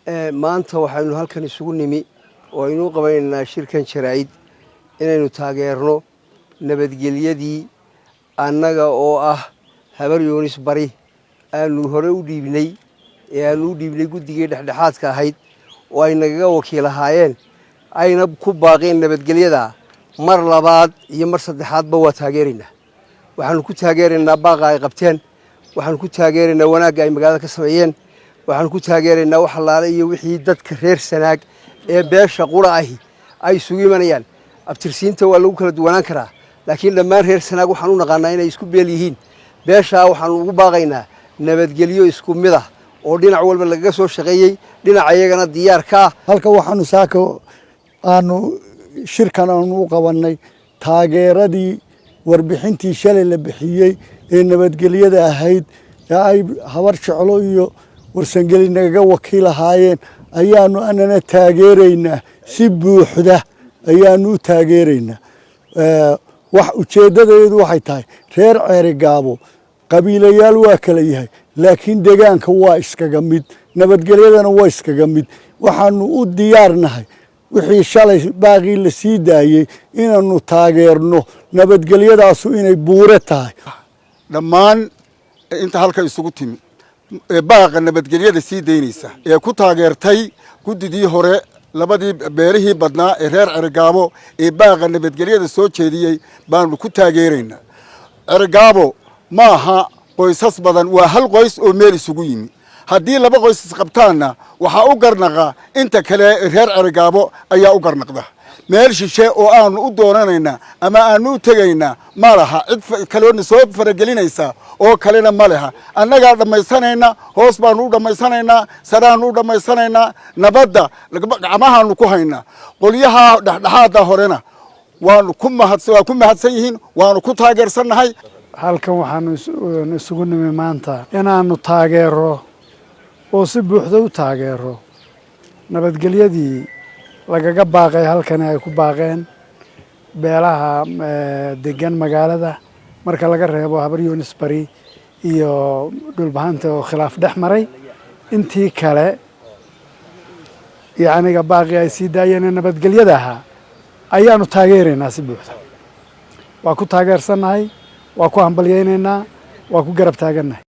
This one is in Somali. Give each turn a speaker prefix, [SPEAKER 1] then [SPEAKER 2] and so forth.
[SPEAKER 1] maanta waxaynu halkan isugu nimi oo aynu qabanayna shirkan jaraa'id inaynu taageerno nabadgelyadii annaga oo ah habar yoonis bari aanu hore u dhiibnay aanu u dhiibnay guddigii dhexdhexaadka ahayd oo ay nagaga wakiilahaayeen ayna ku baaqeen nabadgelyada mar labaad iyo mar saddexaadba waa taageeraynaa waxaanu ku taageeraynaa baaqa ay qabteen waxaanu ku taageeraynaa wanaagga ay magaalada ka sameeyeen waxaan ku taageeraynaa wax allaale iyo wixii dadka reer Sanaag ee beesha qura ahi ay isugu imanayaan abtirsiinta waa lagu kala duwanaan karaa laakiin dhammaan reer Sanaag waxaan u naqaanaa inay isku beel yihiin beesha waxaan ugu baaqaynaa nabadgelyo isku mid ah oo dhinac walba laga soo shaqeeyay dhinac ayagana diyaar ka ah
[SPEAKER 2] halka waxaanu saaka aanu shirkan aanu qabanay taageeradii warbixintii shalay la bixiyay ee nabadgelyada ahayd ee ay habar jeclo iyo warsangeli nagaga wakiilahaayeen ayaanu anana taageeraynaa si buuxda ayaanu u taageeraynaa wax ujeedadeedu waxay tahay reer Ceerigaabo qabiilayaal waa kala yahay laakiin deegaanka waa iskaga mid nabadgelyadana waa iskaga mid waxaanu u diyaarnahay wixii shalay baaqii la sii daayay inaanu taageerno nabadgelyadaasu inay buure tahay
[SPEAKER 3] dhammaan inta halka isugu timi baaqa nabadgelyada sii deynaysa ee ku taageertay guddidii hore labadii beerihii badnaa ee reer Ceerigaabo ee baaqa nabadgelyada soo jeediyay baanu ku taageeraynaa Ceerigaabo maaha qoysas badan waa hal qoys oo meel isugu yimi haddii laba qoys isqabtaanna waxaa u garnaqa inta kale reer Ceerigaabo ayaa u garnaqda meel shishe oo aanu u doonanayna ama aanu u tagayna ma laha cid kale soo faragelinaysa oo kalena ma laha annaga dhamaysanayna hoos baanu u dhamaysanayna saraanu u dhamaysanayna nabadda gacmahaanu ku hayna qolyaha dhexdhexaada horena waanu ku mahadsan yihiin waanu ku taageersanahay
[SPEAKER 2] halkan waxaanu isugu nimi maanta inaanu taageero oo si buuxda u taageero nabadgelyadii lagaga baaqay halkan ay ku baaqeen beelaha degan magaalada marka laga reebo habar yoonis bari iyo dhulbahanta oo khilaaf dhex maray intii kale yacniga baaqi ay sii daayeen nabadgelyada ahaa ayaanu taageeraynaa si buuxda waa ku taageersanahay waa ku hambalyaynaynaa waa ku garab taagannahay